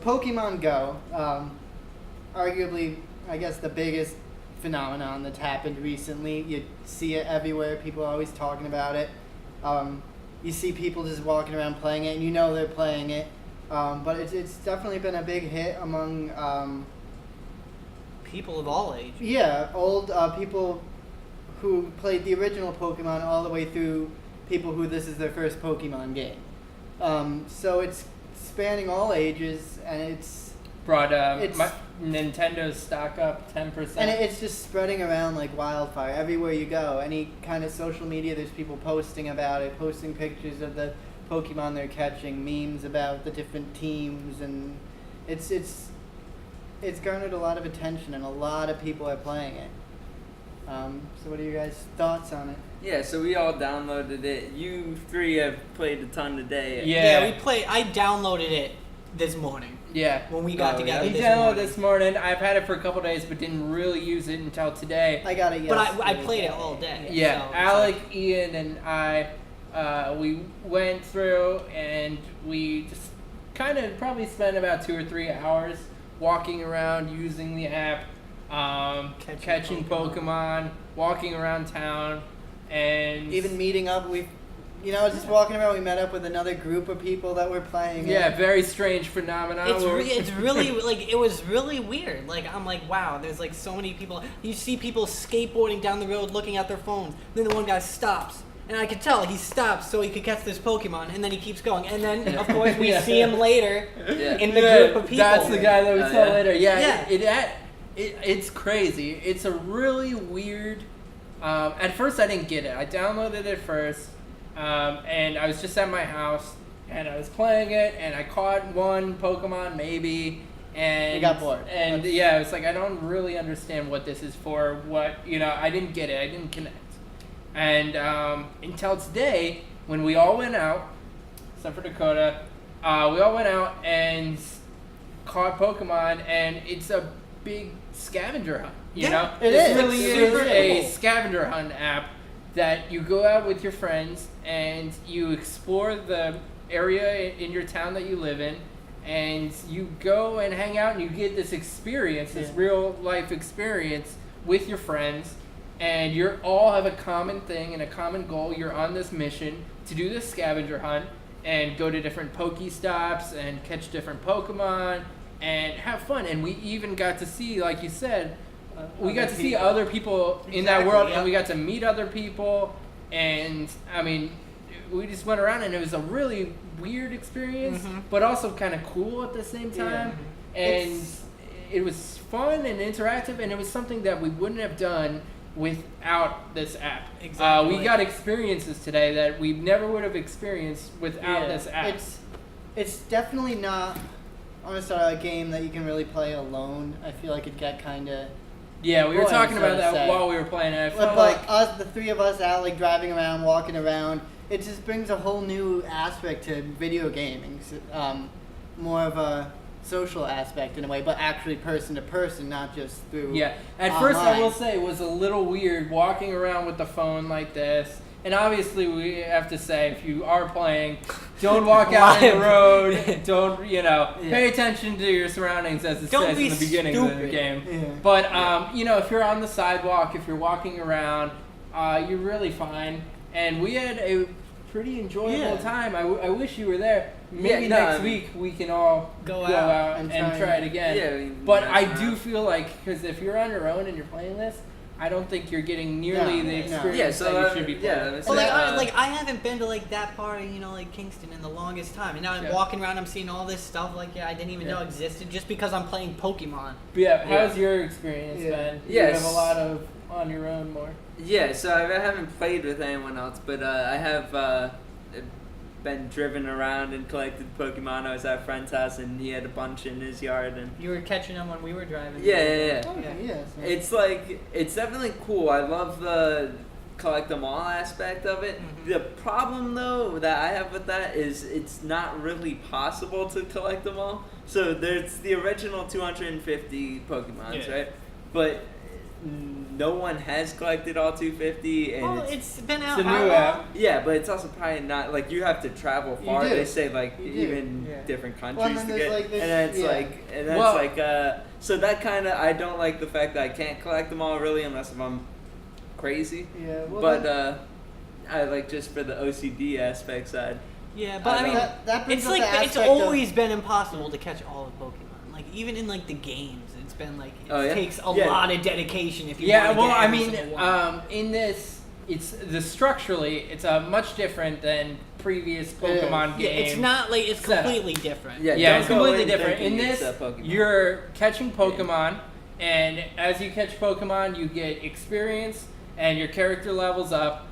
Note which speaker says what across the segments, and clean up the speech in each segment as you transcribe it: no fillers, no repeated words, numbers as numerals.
Speaker 1: Pokemon Go, arguably, I guess the biggest phenomenon that's happened recently. You see it everywhere. People are always talking about it. You see people just walking around playing it, and you know they're playing it. But it's definitely been a big hit among
Speaker 2: people of all ages.
Speaker 1: Yeah, old people who played the original Pokemon all the way through people who this is their first Pokemon game. So it's spanning all ages, and it's
Speaker 3: brought Nintendo's stock up 10%.
Speaker 1: And it's just spreading around like wildfire everywhere you go. Any kind of social media, there's people posting about it, posting pictures of the Pokemon they're catching, memes about the different teams, and it's garnered a lot of attention, and a lot of people are playing it. So what are your guys' thoughts on it?
Speaker 4: Yeah, so we all downloaded it. You three have played a ton today.
Speaker 2: Yeah, I downloaded it this morning.
Speaker 3: Yeah.
Speaker 2: When we got together
Speaker 3: this morning. This morning. I've had it for a couple days, but didn't really use it until today.
Speaker 1: I got it yesterday.
Speaker 2: But I played it all day.
Speaker 3: Yeah,
Speaker 2: so
Speaker 3: Alec, Ian, and I, we went through and we just kind of probably spent about 2 or 3 hours walking around using the app, catching Pokemon, walking around town, and
Speaker 1: even meeting up. Just walking around, we met up with another group of people that were playing.
Speaker 3: Yeah, very strange phenomenon.
Speaker 2: It's really like it was really weird. Like I'm like, wow, there's like so many people. You see people skateboarding down the road, looking at their phones. Then the one guy stops, and I could tell he stops so he could catch this Pokemon, and then he keeps going. And then of course we see him later in the group of people.
Speaker 3: That's the guy that we saw later.
Speaker 2: Yeah.
Speaker 3: It's crazy. It's a really weird. At first, I didn't get it. I downloaded it first. And I was just at my house, and I was playing it, and I caught one Pokemon, maybe, and...
Speaker 1: You got bored.
Speaker 3: And, yeah, it's like, I don't really understand what this is for, I didn't get it, I didn't connect. And, until today, when we all went out, except for Dakota, we all went out and caught Pokemon, and it's a big scavenger hunt, you know?
Speaker 1: It is.
Speaker 3: Really
Speaker 1: It's
Speaker 3: is
Speaker 1: super
Speaker 3: a
Speaker 1: cool.
Speaker 3: scavenger hunt app that you go out with your friends and you explore the area in your town that you live in, and you go and hang out and you get this experience, this real life experience with your friends, and you all have a common thing and a common goal. You're on this mission to do this scavenger hunt and go to different Pokestops and catch different Pokemon and have fun. And we even got to see, like you said, we got to see other people in that world, and we got to meet other people, and I mean, we just went around, and it was a really weird experience, but also kind of cool at the same time, and it was fun and interactive, and it was something that we wouldn't have done without this app.
Speaker 2: Exactly.
Speaker 3: We got experiences today that we never would have experienced without this app.
Speaker 1: It's definitely not, honestly, a game that you can really play alone. I feel like it'd get kind of...
Speaker 3: Yeah, we were talking about that
Speaker 1: say.
Speaker 3: while we were playing it. I
Speaker 1: But
Speaker 3: felt like
Speaker 1: us, the three of us out, like driving around, walking around, it just brings a whole new aspect to video gaming. More of a social aspect in a way, but actually person to person, not just through.
Speaker 3: Yeah, at
Speaker 1: online.
Speaker 3: first I will say it was a little weird walking around with the phone like this. And obviously we have to say, if you are playing, don't walk out on the road. Don't, pay attention to your surroundings, as it says in the beginning of the game.
Speaker 1: Yeah.
Speaker 3: But, if you're on the sidewalk, if you're walking around, you're really fine. And we had a pretty enjoyable time. I wish you were there. Maybe next week we can all go out and try it again.
Speaker 4: Yeah,
Speaker 3: but I do feel like, because if you're on your own and you're playing this, I don't think you're getting nearly the experience that you should be playing.
Speaker 2: I haven't been to like that part of Kingston in the longest time, and now I'm walking around, I'm seeing all this stuff I didn't even know existed just because I'm playing Pokemon.
Speaker 3: Yeah, how's your experience been?
Speaker 4: Yes.
Speaker 3: You have a lot of on your own more.
Speaker 4: Yeah, so I haven't played with anyone else, but I have been driven around and collected Pokemon. I was at a friend's house, and he had a bunch in his yard, and
Speaker 2: you were catching them when we were driving.
Speaker 4: Yeah.
Speaker 1: Yes.
Speaker 4: It's definitely cool. I love the collect them all aspect of it. The problem though that I have with that is it's not really possible to collect them all. So there's the original 250 Pokemons, right? But no one has collected all 250, and
Speaker 2: Well, it's been out.
Speaker 3: It's a
Speaker 2: how
Speaker 3: new
Speaker 2: long?
Speaker 3: app.
Speaker 4: yeah, but it's also probably not like you have to travel
Speaker 1: You
Speaker 4: far.
Speaker 1: do.
Speaker 4: They say like
Speaker 1: You do.
Speaker 4: even
Speaker 3: Yeah.
Speaker 4: different
Speaker 1: Well,
Speaker 4: countries
Speaker 1: and
Speaker 4: to
Speaker 1: then
Speaker 4: get,
Speaker 1: there's, like, this-
Speaker 4: and then it's
Speaker 1: yeah.
Speaker 4: like so that kind of I don't like the fact that I can't collect them all really unless if I'm crazy.
Speaker 1: Yeah, well,
Speaker 4: But
Speaker 1: then-
Speaker 4: I like just for the OCD aspect side.
Speaker 2: Yeah, but I mean,
Speaker 1: that brings
Speaker 2: it's
Speaker 1: up
Speaker 2: like
Speaker 1: the
Speaker 2: it's
Speaker 1: aspect of-
Speaker 2: always been impossible to catch all of Pokemon. Like even in like the games, it's been like it
Speaker 4: Oh, yeah?
Speaker 2: takes a
Speaker 4: Yeah.
Speaker 2: lot of dedication if you
Speaker 3: Yeah,
Speaker 2: want to
Speaker 3: well,
Speaker 2: get
Speaker 3: I
Speaker 2: every
Speaker 3: mean,
Speaker 2: single one.
Speaker 3: in this, structurally, it's much different than previous
Speaker 1: is.
Speaker 3: Pokemon
Speaker 2: yeah,
Speaker 3: games.
Speaker 2: it's not like it's
Speaker 3: setup.
Speaker 2: completely different.
Speaker 4: Yeah,
Speaker 3: Yeah,
Speaker 4: don't
Speaker 3: it's
Speaker 4: go
Speaker 3: completely
Speaker 4: in
Speaker 3: different.
Speaker 4: thinking
Speaker 3: In
Speaker 4: it's
Speaker 3: this,
Speaker 4: a Pokemon.
Speaker 3: you're catching Pokemon, and as you catch Pokemon, you get experience, and your character levels up.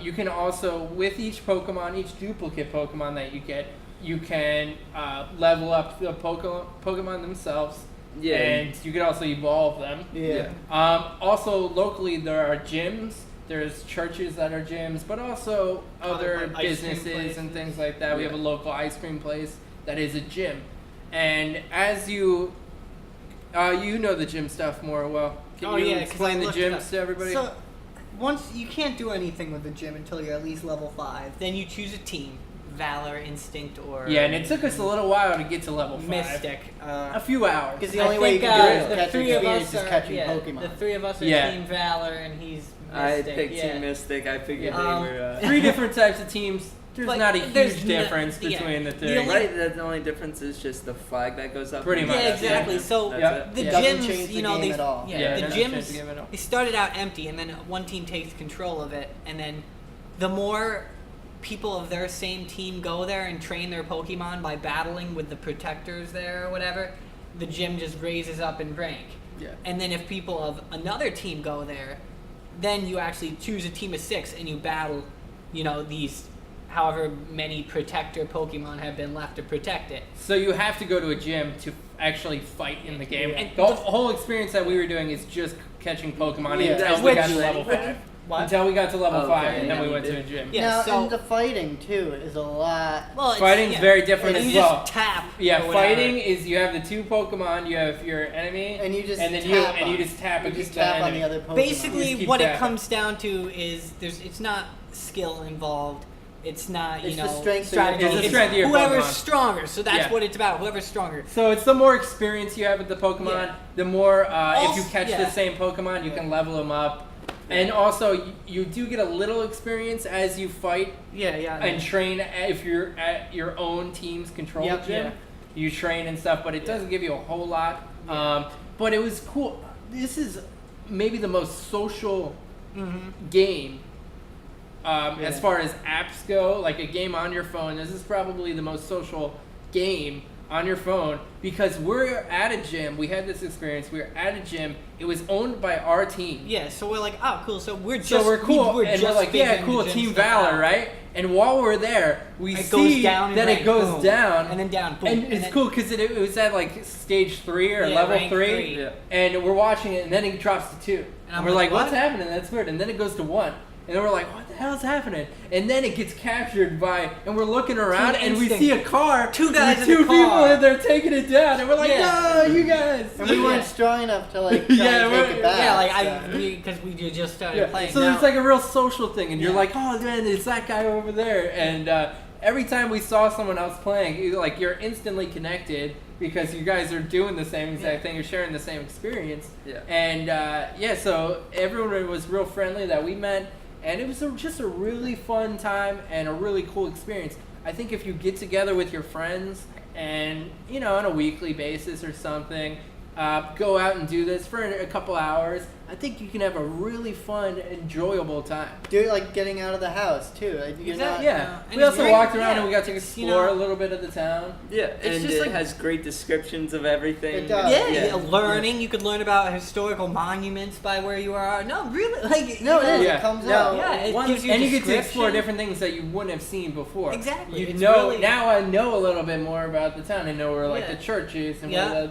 Speaker 3: You can also, with each Pokemon, each duplicate Pokemon that you get, you can level up the Pokemon themselves,
Speaker 4: Yeah.
Speaker 3: and you can also evolve them.
Speaker 1: Yeah.
Speaker 3: Also, locally, there are gyms. There's churches that are gyms, but also other
Speaker 2: like ice cream
Speaker 3: businesses and
Speaker 2: places.
Speaker 3: things like that. We
Speaker 4: Yeah.
Speaker 3: have a local ice cream place that is a gym. And as you know the gym stuff more well. Can
Speaker 2: Oh,
Speaker 3: you
Speaker 2: yeah, 'cause I
Speaker 3: explain the
Speaker 2: looked it
Speaker 3: gyms
Speaker 2: up.
Speaker 3: to everybody?
Speaker 5: So, once you can't do anything with the gym until you're at least level 5.
Speaker 2: Then you choose a team, Valor, Instinct, or
Speaker 3: yeah, and it took us a little while to get to level 5.
Speaker 2: Mystic.
Speaker 3: A few hours.
Speaker 1: Because the
Speaker 2: I
Speaker 1: only way you
Speaker 2: think,
Speaker 1: can do it
Speaker 2: the
Speaker 1: is catch
Speaker 2: three of
Speaker 1: experience
Speaker 2: us
Speaker 1: is
Speaker 2: are
Speaker 1: catching
Speaker 2: yeah,
Speaker 1: Pokemon.
Speaker 2: The three of us are
Speaker 3: Yeah.
Speaker 2: Team Valor, and he's
Speaker 4: I
Speaker 2: Mystic.
Speaker 4: picked
Speaker 2: yeah.
Speaker 4: Team Mystic. I figured
Speaker 2: Um,
Speaker 4: they were.
Speaker 3: 3 different types of teams. There's
Speaker 2: But
Speaker 3: not a
Speaker 2: there's
Speaker 3: huge
Speaker 2: no-
Speaker 3: difference
Speaker 2: yeah.
Speaker 3: between the
Speaker 2: The
Speaker 3: two.
Speaker 2: only-
Speaker 4: Right, the only difference is just the flag that goes up.
Speaker 3: Pretty
Speaker 4: and
Speaker 3: much,
Speaker 2: Yeah,
Speaker 4: that's it.
Speaker 2: exactly. So
Speaker 4: That's
Speaker 3: Yeah.
Speaker 4: it.
Speaker 2: the
Speaker 3: Yeah.
Speaker 1: Doesn't
Speaker 2: gyms,
Speaker 1: change the
Speaker 2: you know,
Speaker 1: game
Speaker 2: they
Speaker 1: at all.
Speaker 2: yeah,
Speaker 3: Yeah, it
Speaker 2: the
Speaker 3: doesn't change
Speaker 2: gyms
Speaker 3: the game at all.
Speaker 2: they started out empty, and then one team takes control of it, and then the more people of their same team go there and train their Pokemon by battling with the protectors there or whatever, the gym just raises up in rank.
Speaker 3: Yeah.
Speaker 2: And then if people of another team go there, then you actually choose a team of 6 and you battle, you know, these however many protector Pokemon have been left to protect it.
Speaker 3: So you have to go to a gym to actually fight in the game.
Speaker 2: And
Speaker 3: The whole experience that we were doing is just catching Pokemon
Speaker 1: Yeah.
Speaker 3: until we
Speaker 2: Which-
Speaker 3: got to level 5.
Speaker 2: What?
Speaker 3: Until we got to level
Speaker 4: Oh,
Speaker 3: 5,
Speaker 4: okay,
Speaker 3: and then
Speaker 4: yeah,
Speaker 3: we
Speaker 4: you
Speaker 3: went to
Speaker 4: did.
Speaker 3: a gym.
Speaker 2: Yeah,
Speaker 1: now,
Speaker 2: so-
Speaker 1: and the fighting too is a lot.
Speaker 2: Well, it's,
Speaker 3: Fighting's
Speaker 2: yeah.
Speaker 3: very different
Speaker 1: And
Speaker 3: as
Speaker 2: you
Speaker 3: well.
Speaker 2: just tap.
Speaker 3: Yeah,
Speaker 2: or whatever.
Speaker 3: fighting is you have the 2 Pokemon, you have your enemy,
Speaker 1: And you just
Speaker 3: then
Speaker 1: tap
Speaker 3: you
Speaker 1: on-
Speaker 3: just tap
Speaker 1: you
Speaker 3: against
Speaker 1: just tap
Speaker 3: the
Speaker 1: on
Speaker 3: enemy.
Speaker 1: the other Pokemon.
Speaker 3: Just
Speaker 2: Basically,
Speaker 3: keep
Speaker 2: what it
Speaker 3: tapping.
Speaker 2: comes down to is it's not skill involved. It's not
Speaker 1: It's
Speaker 2: you
Speaker 1: the
Speaker 2: know
Speaker 1: strength of your
Speaker 2: strategy.
Speaker 3: It's the strength of your
Speaker 2: whoever's
Speaker 3: Pokemon.
Speaker 2: stronger. So that's
Speaker 3: Yeah.
Speaker 2: what it's about. Whoever's stronger.
Speaker 3: So it's the more experience you have with the Pokemon,
Speaker 2: Yeah.
Speaker 3: the more if you
Speaker 2: Also-
Speaker 3: catch
Speaker 2: yeah.
Speaker 3: the same Pokemon, you can level them up. And also, you do get a little experience as you fight
Speaker 2: Yeah, yeah.
Speaker 3: and train if you're at your own team's control
Speaker 2: Yep,
Speaker 3: gym.
Speaker 2: yeah.
Speaker 3: You train and stuff, but it doesn't give you a whole lot. But it was cool. This is maybe the most social game as far as apps go. Like a game on your phone, this is probably the most social game on your phone because we're at a gym. We had this experience. We were at a gym. It was owned by our team.
Speaker 2: Yeah, so we're like, oh, cool. So we're just
Speaker 3: So we're cool,
Speaker 2: We're
Speaker 3: and
Speaker 2: just
Speaker 3: we're like,
Speaker 2: big
Speaker 3: yeah,
Speaker 2: into
Speaker 3: cool,
Speaker 2: gym
Speaker 3: Team
Speaker 2: stuff
Speaker 3: Valor,
Speaker 2: now.
Speaker 3: right? And while we're there, we
Speaker 2: It
Speaker 3: see
Speaker 2: goes down in
Speaker 3: that
Speaker 2: rank,
Speaker 3: it goes
Speaker 2: boom.
Speaker 3: down,
Speaker 2: And then down, boom.
Speaker 3: and
Speaker 2: And
Speaker 3: it's
Speaker 2: then-
Speaker 3: cool because it was at like stage 3 or
Speaker 2: Yeah,
Speaker 3: level
Speaker 2: rank
Speaker 3: 3,
Speaker 2: three.
Speaker 4: Yeah.
Speaker 3: and we're watching it, and then it drops to 2,
Speaker 2: And I'm
Speaker 3: we're like,
Speaker 2: like,
Speaker 3: what's
Speaker 2: what?
Speaker 3: happening? That's weird. And then it goes to 1, and then we're like, what the hell is happening? And then it gets captured by, and we're looking around,
Speaker 2: Team
Speaker 3: and we
Speaker 2: Instinct.
Speaker 3: see a car,
Speaker 2: 2 guys
Speaker 3: with
Speaker 2: in
Speaker 3: 2
Speaker 2: the car.
Speaker 3: people, and they're taking it down, and we're like,
Speaker 2: Yeah.
Speaker 3: no, you guys.
Speaker 1: And we
Speaker 2: Yeah.
Speaker 1: weren't strong enough to like try
Speaker 3: Yeah,
Speaker 1: and
Speaker 3: we're-
Speaker 1: take it back.
Speaker 2: Yeah, like
Speaker 1: so.
Speaker 2: because we just started
Speaker 3: Yeah.
Speaker 2: playing.
Speaker 3: So
Speaker 2: Now-
Speaker 3: it's like a real social thing, and you're
Speaker 2: Yeah.
Speaker 3: like, oh man, it's that guy over there. And every time we saw someone else playing, you're instantly connected because you guys are doing the same exact thing. You're sharing the same experience.
Speaker 4: Yeah.
Speaker 3: And so everyone was real friendly that we met, and it was just a really fun time and a really cool experience. I think if you get together with your friends and on a weekly basis or something, go out and do this for a couple hours, I think you can have a really fun, enjoyable time.
Speaker 1: Do it like getting out of the house too. Like, you're not,
Speaker 3: Yeah.
Speaker 2: and
Speaker 3: We
Speaker 2: it's
Speaker 3: also
Speaker 2: very-
Speaker 3: walked around
Speaker 2: yeah,
Speaker 3: and we got to
Speaker 2: it's,
Speaker 3: explore a little bit of the town.
Speaker 4: Yeah,
Speaker 2: It's
Speaker 4: and
Speaker 2: just
Speaker 4: it
Speaker 2: like-
Speaker 4: has great descriptions of everything.
Speaker 1: It does.
Speaker 2: Yeah,
Speaker 1: Yeah.
Speaker 2: learning. You could learn about historical monuments by where you are. No, really, like
Speaker 1: No, it is.
Speaker 3: Yeah.
Speaker 1: It comes
Speaker 3: No.
Speaker 1: out.
Speaker 2: Yeah, it
Speaker 4: One-
Speaker 2: gives you
Speaker 3: And you get to
Speaker 2: description.
Speaker 3: explore different things that you wouldn't have seen before.
Speaker 2: Exactly.
Speaker 3: You
Speaker 2: It's
Speaker 3: know,
Speaker 2: really-
Speaker 3: now I know a little bit more about the town. I know where like
Speaker 2: Yeah.
Speaker 3: the church is and
Speaker 2: Yeah.
Speaker 3: where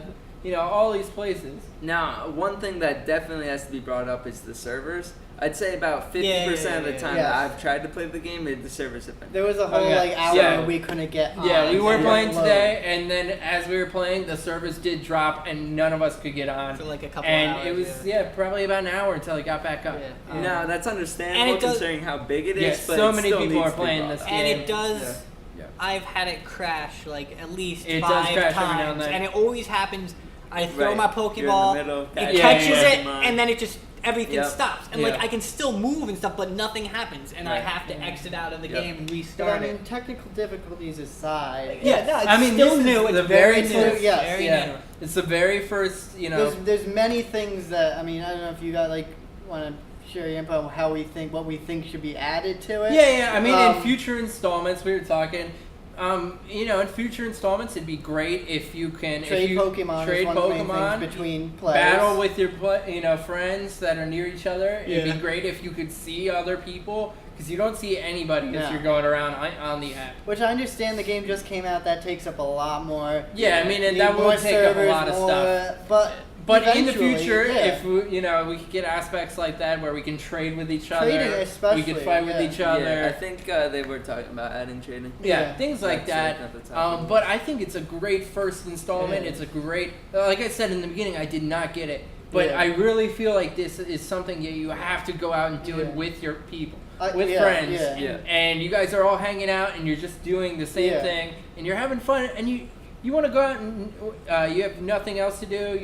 Speaker 3: all these places.
Speaker 4: Now, one thing that definitely has to be brought up is the servers. I'd say about 50%
Speaker 2: Yeah,
Speaker 4: of the
Speaker 2: yeah,
Speaker 4: time
Speaker 1: yeah.
Speaker 4: that I've tried to play the game, the servers have been.
Speaker 1: There was a whole
Speaker 3: Okay.
Speaker 1: like hour
Speaker 3: Yeah.
Speaker 1: where we couldn't get on.
Speaker 3: Yeah, we were
Speaker 1: and
Speaker 3: playing
Speaker 1: load.
Speaker 3: today, and then as we were playing, the servers did drop, and none of us could get on.
Speaker 2: For like a couple
Speaker 3: And
Speaker 2: hours.
Speaker 3: it was probably about an hour until it got back up.
Speaker 2: Yeah.
Speaker 4: No, that's
Speaker 2: And
Speaker 4: understandable
Speaker 2: it does-
Speaker 4: considering how big it is.
Speaker 3: Yeah,
Speaker 4: but
Speaker 3: so
Speaker 4: it
Speaker 3: many
Speaker 4: still
Speaker 3: people
Speaker 4: needs
Speaker 3: are
Speaker 4: to be
Speaker 3: playing
Speaker 4: brought
Speaker 3: this
Speaker 4: up.
Speaker 2: And
Speaker 3: game.
Speaker 2: it does.
Speaker 4: Yeah. Yeah.
Speaker 2: I've had it crash like at least
Speaker 3: It does
Speaker 2: 5
Speaker 3: crash
Speaker 2: times,
Speaker 3: every now and then.
Speaker 2: and it always happens. I throw
Speaker 4: Right.
Speaker 2: my
Speaker 4: You're in the
Speaker 2: Pokeball,
Speaker 4: middle of
Speaker 2: it
Speaker 4: catching
Speaker 2: catches
Speaker 3: yeah.
Speaker 2: it,
Speaker 4: Pokemon.
Speaker 2: and then it just everything
Speaker 4: Yep.
Speaker 2: stops, and
Speaker 3: Yeah.
Speaker 2: like I can still move and stuff, but nothing happens, and I
Speaker 3: Right.
Speaker 2: have to exit out of the
Speaker 4: Yep.
Speaker 2: game and
Speaker 1: But
Speaker 2: restart
Speaker 1: I mean,
Speaker 2: it.
Speaker 1: technical difficulties aside,
Speaker 2: Yeah, no, it's
Speaker 3: I mean,
Speaker 2: still
Speaker 3: this
Speaker 2: new.
Speaker 3: is
Speaker 2: It's
Speaker 3: the
Speaker 2: very
Speaker 3: very
Speaker 2: new.
Speaker 3: first-
Speaker 1: yes,
Speaker 2: very
Speaker 3: Yeah,
Speaker 2: new.
Speaker 3: it's the very first,
Speaker 1: there's many things that I mean I don't know if you got like want to share your info on how we think what we think should be added to it.
Speaker 3: Yeah, I mean, in
Speaker 1: Um,
Speaker 3: future installments, we were talking. In future installments, it'd be great if you can
Speaker 1: Trade
Speaker 3: if you
Speaker 1: Pokemon
Speaker 3: trade
Speaker 1: is one of the main
Speaker 3: Pokemon,
Speaker 1: things between players.
Speaker 3: battle with your friends that are near each other. It'd
Speaker 1: Yeah.
Speaker 3: be great if you could see other people because you don't see anybody
Speaker 1: No.
Speaker 3: as you're going around on the app.
Speaker 1: Which I understand the game just came out. That takes up a lot more.
Speaker 3: Yeah, I mean, and
Speaker 1: Need
Speaker 3: that
Speaker 1: more
Speaker 3: would take up a
Speaker 1: servers,
Speaker 3: lot of
Speaker 1: more-
Speaker 3: stuff.
Speaker 1: But
Speaker 3: But in the
Speaker 1: eventually,
Speaker 3: future,
Speaker 1: yeah.
Speaker 3: if we could get aspects like that where we can trade with each
Speaker 1: Trading
Speaker 3: other, we
Speaker 1: especially,
Speaker 3: could fight with
Speaker 1: yeah.
Speaker 3: each other.
Speaker 4: Yeah, I think they were talking about adding trading.
Speaker 3: Yeah, things like
Speaker 4: That's
Speaker 3: that.
Speaker 4: at the top.
Speaker 3: But I think it's a great first installment.
Speaker 1: Yeah.
Speaker 3: It's a great, like I said in the beginning, I did not get it, but
Speaker 1: Yeah.
Speaker 3: I really feel like this is something that you have to go out and do it
Speaker 1: Yeah.
Speaker 3: with your people,
Speaker 1: I-
Speaker 3: with
Speaker 1: yeah,
Speaker 3: friends,
Speaker 1: yeah.
Speaker 4: Yeah.
Speaker 3: and you guys are all hanging out and you're just doing the same
Speaker 1: Yeah.
Speaker 3: thing and you're having fun and you want to go out and you have nothing else to do.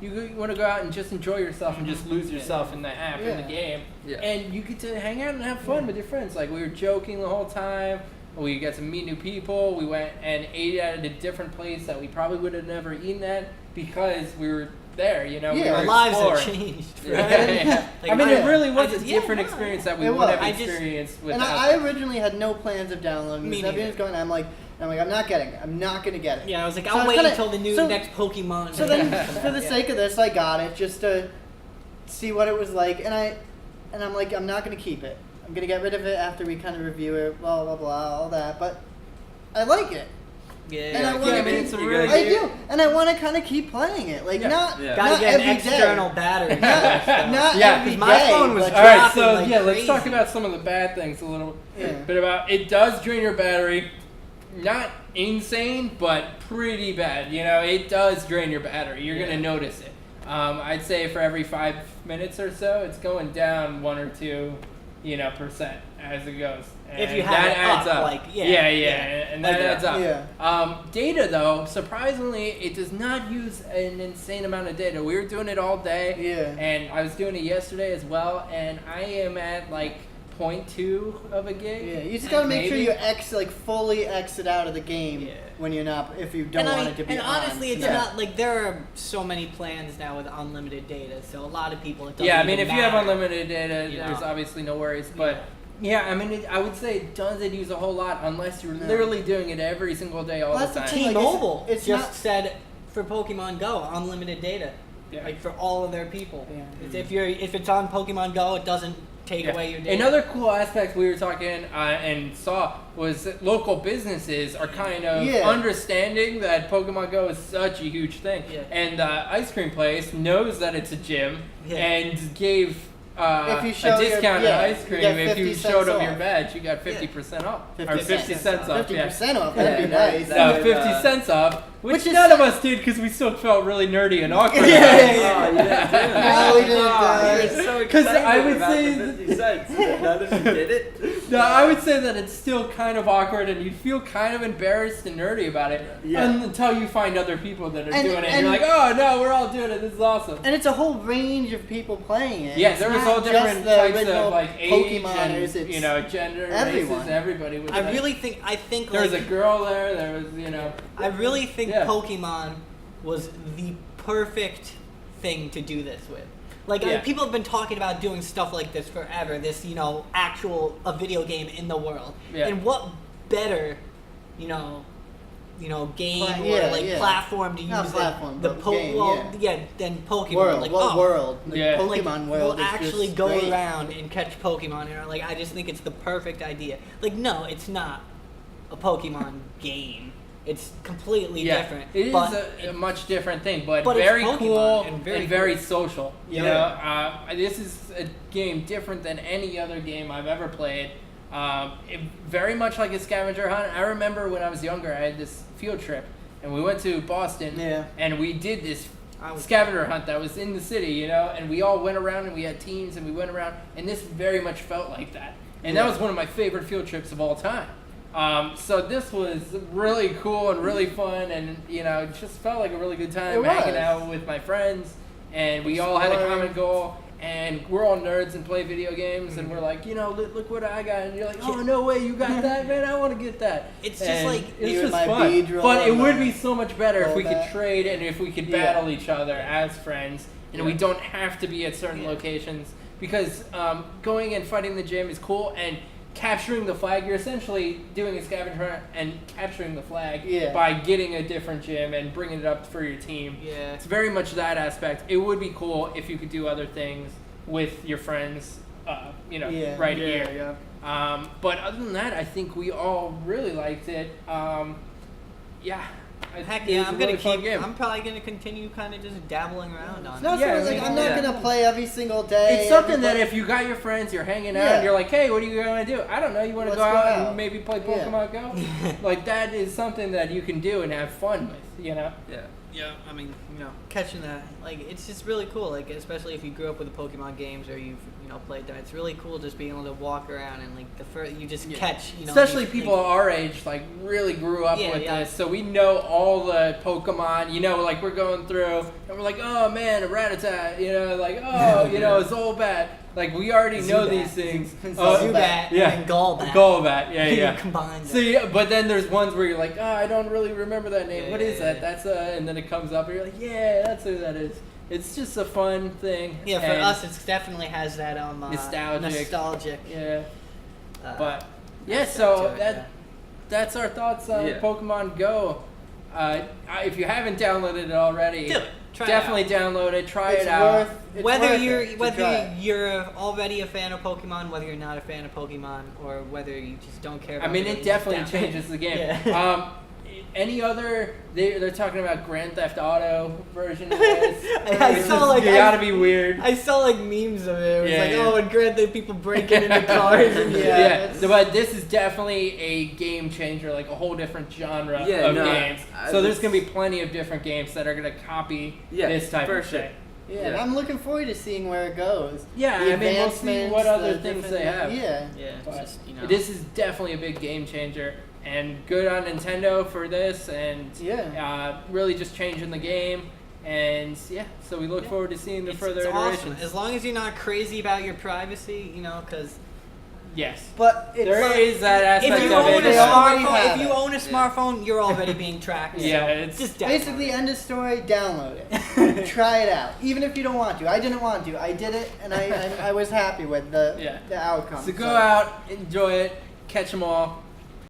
Speaker 3: You want to go out and just enjoy yourself and just lose yourself in the app in the
Speaker 1: Yeah.
Speaker 3: game.
Speaker 4: Yeah.
Speaker 3: And you get to hang out and have fun with your friends. Like we were joking the whole time. We got to meet new people. We went and ate at a different place that we probably would have never eaten at because we were there. We
Speaker 1: Yeah.
Speaker 3: were
Speaker 2: Our lives have
Speaker 3: exploring.
Speaker 2: changed.
Speaker 3: Yeah,
Speaker 2: Right?
Speaker 3: yeah.
Speaker 2: Like,
Speaker 3: I mean, it really was
Speaker 2: I just-
Speaker 3: a
Speaker 2: yeah,
Speaker 3: different
Speaker 2: no,
Speaker 3: experience that we
Speaker 1: It
Speaker 3: would
Speaker 1: was.
Speaker 3: have
Speaker 2: I just-
Speaker 3: experienced
Speaker 1: And
Speaker 3: without.
Speaker 1: I originally had no plans of downloading
Speaker 2: Me
Speaker 1: this. Everything was
Speaker 2: neither.
Speaker 1: going. I'm like, I'm not getting it. I'm not gonna get it.
Speaker 2: Yeah, I was like,
Speaker 1: So
Speaker 2: I'll
Speaker 1: I
Speaker 2: wait
Speaker 1: kinda-
Speaker 2: until the new
Speaker 1: so-
Speaker 2: next Pokemon.
Speaker 1: So then,
Speaker 2: comes
Speaker 1: for the
Speaker 2: out.
Speaker 1: sake of this, I got it just to see what it was like, and I'm like, I'm not gonna keep it. I'm gonna get rid of it after we kind of review it, blah blah blah, all that. But I like it,
Speaker 2: Yeah,
Speaker 1: and I
Speaker 3: Yeah,
Speaker 1: want
Speaker 3: I
Speaker 1: to.
Speaker 3: mean, it's a
Speaker 4: You
Speaker 3: really
Speaker 1: I
Speaker 4: gotta
Speaker 1: do, and I want to kind of keep playing it, like
Speaker 3: Yeah.
Speaker 1: not
Speaker 4: Yeah.
Speaker 2: gotta
Speaker 1: not
Speaker 2: get an
Speaker 1: every day.
Speaker 2: external battery.
Speaker 1: Not, not
Speaker 3: Yeah,
Speaker 1: every
Speaker 2: 'cause my
Speaker 1: day,
Speaker 2: phone was
Speaker 1: but
Speaker 3: All right,
Speaker 2: dropping
Speaker 3: so
Speaker 2: like
Speaker 3: let's talk
Speaker 2: crazy.
Speaker 3: about some of the bad things a little
Speaker 1: Yeah.
Speaker 3: bit about it does drain your battery. Not insane, but pretty bad. It does drain your battery. You're
Speaker 2: Yeah.
Speaker 3: gonna notice it. I'd say for every 5 minutes or so, it's going down 1 or 2, percent as it goes.
Speaker 2: If
Speaker 3: And
Speaker 2: you have
Speaker 3: that
Speaker 2: it
Speaker 3: adds
Speaker 2: up,
Speaker 3: up.
Speaker 2: like, yeah,
Speaker 3: yeah,
Speaker 2: yeah.
Speaker 3: and that
Speaker 2: Like,
Speaker 3: adds up.
Speaker 1: Yeah.
Speaker 3: Data though, surprisingly, it does not use an insane amount of data. We were doing it all day.
Speaker 1: Yeah.
Speaker 3: And I was doing it yesterday as well, and I am at like 0.2 of a gig.
Speaker 1: Yeah, you just gotta make sure
Speaker 3: Maybe.
Speaker 1: you fully exit out of the game
Speaker 3: Yeah.
Speaker 1: when you're not, if you don't
Speaker 2: And
Speaker 1: want it to be
Speaker 2: and
Speaker 1: on.
Speaker 2: honestly, it's
Speaker 3: Yeah.
Speaker 2: not like there are so many plans now with unlimited data. So a lot of people, it doesn't
Speaker 3: Yeah, I mean,
Speaker 2: even
Speaker 3: if you have
Speaker 2: matter.
Speaker 3: unlimited data,
Speaker 2: You
Speaker 3: there's
Speaker 2: know.
Speaker 3: obviously no worries. But yeah, I mean, I would say it doesn't use a whole lot unless you're
Speaker 1: No.
Speaker 3: literally doing it every single day all
Speaker 1: Well,
Speaker 3: the
Speaker 1: that's the
Speaker 3: time.
Speaker 1: thing. Like,
Speaker 2: T-Mobile
Speaker 1: it's
Speaker 2: just
Speaker 1: not-
Speaker 2: said for Pokemon Go, unlimited data,
Speaker 3: Yeah.
Speaker 2: like for all of their people.
Speaker 1: Yeah.
Speaker 2: If it's on Pokemon Go, it doesn't take
Speaker 3: Yeah.
Speaker 2: away your data.
Speaker 3: Another cool aspect we were talking and saw was that local businesses are kind of
Speaker 1: Yeah.
Speaker 3: understanding that Pokemon Go is such a huge thing.
Speaker 2: Yeah.
Speaker 3: And the ice cream place knows that it's a gym
Speaker 2: Yeah.
Speaker 3: and gave
Speaker 1: If you
Speaker 3: a
Speaker 1: show your-
Speaker 3: discount
Speaker 1: yeah,
Speaker 3: on ice
Speaker 1: you
Speaker 3: cream
Speaker 1: get
Speaker 3: if
Speaker 1: 50
Speaker 3: you
Speaker 1: cents
Speaker 3: showed them your
Speaker 1: off.
Speaker 3: badge. You got 50% off.
Speaker 1: 50
Speaker 3: or 50 cents off.
Speaker 1: 50%
Speaker 3: Yeah.
Speaker 1: off. That'd be
Speaker 4: Yeah,
Speaker 1: nice.
Speaker 4: that-
Speaker 3: No,
Speaker 4: would,
Speaker 3: 50 cents off, which
Speaker 1: Which is-
Speaker 3: none of us did because we still felt really nerdy and awkward.
Speaker 1: Yeah,
Speaker 3: about it.
Speaker 1: yeah,
Speaker 4: Oh, you didn't do that.
Speaker 1: No, we didn't,
Speaker 4: Oh, you were so
Speaker 3: 'Cause
Speaker 4: excited
Speaker 3: I would
Speaker 4: about
Speaker 3: say
Speaker 4: the 50 cents. None of you did it.
Speaker 3: No, I would say that it's still kind of awkward and you feel kind of embarrassed and nerdy about it
Speaker 4: Yeah.
Speaker 3: until you find other people that are
Speaker 1: And-
Speaker 3: doing it. And
Speaker 1: and-
Speaker 3: you're like, oh no, we're all doing it. This is awesome.
Speaker 1: And it's a whole range of people playing it.
Speaker 3: Yeah,
Speaker 1: It's
Speaker 3: there was
Speaker 1: not
Speaker 3: all
Speaker 1: just
Speaker 3: different
Speaker 1: the
Speaker 3: types
Speaker 1: original
Speaker 3: of like age
Speaker 1: Pokemoners,
Speaker 3: and
Speaker 1: it's
Speaker 3: gender,
Speaker 1: everyone.
Speaker 3: races. Everybody was.
Speaker 2: I
Speaker 3: there.
Speaker 2: really think
Speaker 3: There was a
Speaker 2: like,
Speaker 3: girl there. There was
Speaker 2: I really think
Speaker 3: Yeah.
Speaker 2: Pokemon was the perfect thing to do this with. Like
Speaker 3: Yeah.
Speaker 2: people have been talking about doing stuff like this forever. This, a video game in the world.
Speaker 3: Yeah.
Speaker 2: And what better, game
Speaker 1: Pla-
Speaker 2: or
Speaker 1: yeah,
Speaker 2: like
Speaker 1: yeah.
Speaker 2: platform to use
Speaker 1: Not platform,
Speaker 2: the
Speaker 1: but game,
Speaker 2: than Pokemon.
Speaker 1: world.
Speaker 2: Like,
Speaker 1: What
Speaker 2: oh,
Speaker 1: world? Like,
Speaker 3: Yeah.
Speaker 1: Pokemon
Speaker 2: like,
Speaker 1: world
Speaker 2: we'll
Speaker 1: is
Speaker 2: actually
Speaker 1: just
Speaker 2: go
Speaker 1: great.
Speaker 2: around and catch Pokemon here. Like I just think it's the perfect idea. Like no, it's not a Pokemon game. It's completely
Speaker 3: Yeah,
Speaker 2: different.
Speaker 3: it is
Speaker 2: but
Speaker 3: a much different thing, but
Speaker 2: but it's
Speaker 3: very
Speaker 2: Pokemon
Speaker 3: cool
Speaker 2: and
Speaker 3: and
Speaker 2: very
Speaker 3: very
Speaker 2: cool.
Speaker 3: social. You
Speaker 1: Yeah.
Speaker 3: know, this is a game different than any other game I've ever played. Very much like a scavenger hunt. I remember when I was younger, I had this field trip, and we went to Boston,
Speaker 1: Yeah.
Speaker 3: and we did this
Speaker 2: I was-
Speaker 3: scavenger hunt that was in the city, you know, and we all went around and we had teams and we went around, and this very much felt like that. And that
Speaker 1: Yeah.
Speaker 3: was one of my favorite field trips of all time. So this was really cool and really fun, and you know, it just felt like a really good time
Speaker 1: It
Speaker 3: hanging
Speaker 1: was.
Speaker 3: out with my friends, and we all had a
Speaker 1: Exploring.
Speaker 3: common goal. And we're all nerds and play video games, and we're like, you know, look what I got, and you're like, oh no way, you got that, man, I want to get that.
Speaker 2: It's just
Speaker 3: And
Speaker 2: like-
Speaker 3: it's
Speaker 1: You and
Speaker 3: just
Speaker 1: my
Speaker 3: fun.
Speaker 1: Beedrill
Speaker 3: But it
Speaker 1: and
Speaker 3: would
Speaker 1: my
Speaker 3: be so much better if we could
Speaker 1: Golbat.
Speaker 3: trade and if we could
Speaker 1: Yeah.
Speaker 3: battle each other as friends, and we
Speaker 1: Yeah.
Speaker 3: don't have to be at certain
Speaker 2: Yeah.
Speaker 3: locations, because going and fighting the gym is cool, and capturing the flag, you're essentially doing a scavenger hunt and capturing the flag
Speaker 1: Yeah.
Speaker 3: by getting a different gym and bringing it up for your team.
Speaker 2: Yeah.
Speaker 3: It's very much that aspect. It would be cool if you could do other things with your friends, you know,
Speaker 1: Yeah.
Speaker 3: right
Speaker 1: Yeah,
Speaker 3: here. But other than that, I think we all really liked it. Yeah. I
Speaker 2: Heck
Speaker 3: think it
Speaker 2: yeah,
Speaker 3: was
Speaker 2: I'm
Speaker 3: a
Speaker 2: gonna
Speaker 3: really fun
Speaker 2: keep.
Speaker 3: game.
Speaker 2: I'm probably gonna continue kind of just dabbling around on
Speaker 1: No,
Speaker 2: it.
Speaker 3: Yeah,
Speaker 1: so, like,
Speaker 3: I
Speaker 1: I'm
Speaker 3: mean,
Speaker 1: not
Speaker 3: yeah.
Speaker 1: gonna play every single day.
Speaker 3: It's something that
Speaker 1: every-
Speaker 3: if you got your friends, you're hanging out,
Speaker 1: Yeah.
Speaker 3: and you're like, hey, what are you going to do? I don't know. You want to
Speaker 1: Let's
Speaker 3: go
Speaker 1: go
Speaker 3: out
Speaker 1: out.
Speaker 3: and maybe play
Speaker 1: Yeah.
Speaker 3: Pokemon Go? Like, that is something that you can do and have fun with, you know?
Speaker 4: Yeah.
Speaker 2: Yeah, I mean, you know, catching that, like, it's just really cool. Like, especially if you grew up with the Pokemon games or you've, you know, played them. It's really cool just being able to walk around and like you just
Speaker 3: Yeah.
Speaker 2: catch, you know.
Speaker 3: Especially
Speaker 2: these,
Speaker 3: people
Speaker 2: like,
Speaker 3: our age, like, really grew up
Speaker 2: Yeah,
Speaker 3: with
Speaker 2: yeah.
Speaker 3: this, so we know all the Pokemon, you know, like, we're going through, and we're like, oh, man, a Rattata, you know, like, oh, you know, Zolbat. Like, we already know
Speaker 2: Zubat.
Speaker 3: these things.
Speaker 2: Zubat
Speaker 3: yeah.
Speaker 2: and Golbat.
Speaker 3: Golbat, yeah.
Speaker 2: Combined.
Speaker 3: So, yeah, but then there's ones where you're like, oh, I don't really remember that name.
Speaker 2: Yeah,
Speaker 3: What is
Speaker 2: yeah,
Speaker 3: that?
Speaker 2: yeah.
Speaker 3: That's and then it comes up, and you're like, yeah, that's who that is. It's just a fun thing.
Speaker 2: Yeah, for
Speaker 3: and-
Speaker 2: us, it's definitely has that
Speaker 3: Nostalgic. Yeah. But yeah,
Speaker 2: aspect
Speaker 3: so
Speaker 2: to it,
Speaker 3: that that's our thoughts on
Speaker 4: Yeah.
Speaker 3: Pokemon Go. If you haven't downloaded it already,
Speaker 2: Do it. Try it
Speaker 3: definitely download it. Try
Speaker 1: It's
Speaker 3: it out.
Speaker 1: it's
Speaker 2: whether
Speaker 1: worth
Speaker 2: you're
Speaker 1: it to
Speaker 2: whether
Speaker 1: try.
Speaker 2: you're already a fan of Pokemon, whether you're not a fan of Pokemon, or whether you just don't care.
Speaker 3: I
Speaker 2: About
Speaker 3: mean,
Speaker 2: the
Speaker 3: it
Speaker 2: game,
Speaker 3: definitely
Speaker 2: just
Speaker 3: changes the game.
Speaker 2: Yeah.
Speaker 3: Any other? They're talking about Grand Theft Auto version of this.
Speaker 2: I
Speaker 3: which
Speaker 2: saw,
Speaker 3: is
Speaker 2: like,
Speaker 3: gotta be weird.
Speaker 2: I saw like memes of it. It was
Speaker 3: Yeah,
Speaker 2: like,
Speaker 3: yeah.
Speaker 2: oh, and granted, people breaking into cars. And
Speaker 1: Yeah,
Speaker 3: Yeah,
Speaker 1: it's-
Speaker 3: but this is definitely a game changer, like a whole different genre
Speaker 4: Yeah,
Speaker 3: of
Speaker 4: no,
Speaker 3: games.
Speaker 4: I
Speaker 3: So there's
Speaker 4: was-
Speaker 3: gonna be plenty of different games that are gonna copy
Speaker 4: Yeah,
Speaker 3: this type
Speaker 4: for
Speaker 3: of
Speaker 4: sure.
Speaker 3: thing.
Speaker 1: Yeah,
Speaker 4: Yeah.
Speaker 1: and I'm looking forward to seeing where it goes.
Speaker 3: Yeah,
Speaker 1: The
Speaker 3: I mean, we'll see
Speaker 1: advancements,
Speaker 3: what other
Speaker 1: the
Speaker 3: things
Speaker 1: different-
Speaker 3: they have.
Speaker 1: Yeah.
Speaker 2: yeah,
Speaker 3: But
Speaker 2: just you know.
Speaker 3: this is definitely a big game changer, and good on Nintendo for this, and
Speaker 1: Yeah.
Speaker 3: really just changing the game. And yeah, so we look
Speaker 2: Yeah.
Speaker 3: forward to seeing the
Speaker 2: It's
Speaker 3: further
Speaker 2: awesome.
Speaker 3: iterations.
Speaker 2: As long as you're not crazy about your privacy, you know, because
Speaker 3: Yes,
Speaker 1: But it's
Speaker 3: there is that
Speaker 2: if
Speaker 3: aspect
Speaker 2: you
Speaker 3: of
Speaker 2: own
Speaker 3: it.
Speaker 2: a
Speaker 1: They already
Speaker 2: smartphone,
Speaker 1: have
Speaker 2: if you
Speaker 1: it.
Speaker 2: own a smartphone, you're already being tracked.
Speaker 3: Yeah,
Speaker 2: so
Speaker 3: it's-
Speaker 2: just download
Speaker 1: basically
Speaker 2: it.
Speaker 1: end of story. Download it. Try it out, even if you don't want to. I didn't want to. I did it, and I was happy with the
Speaker 3: Yeah.
Speaker 1: the outcome.
Speaker 3: So go out, enjoy it, catch them all.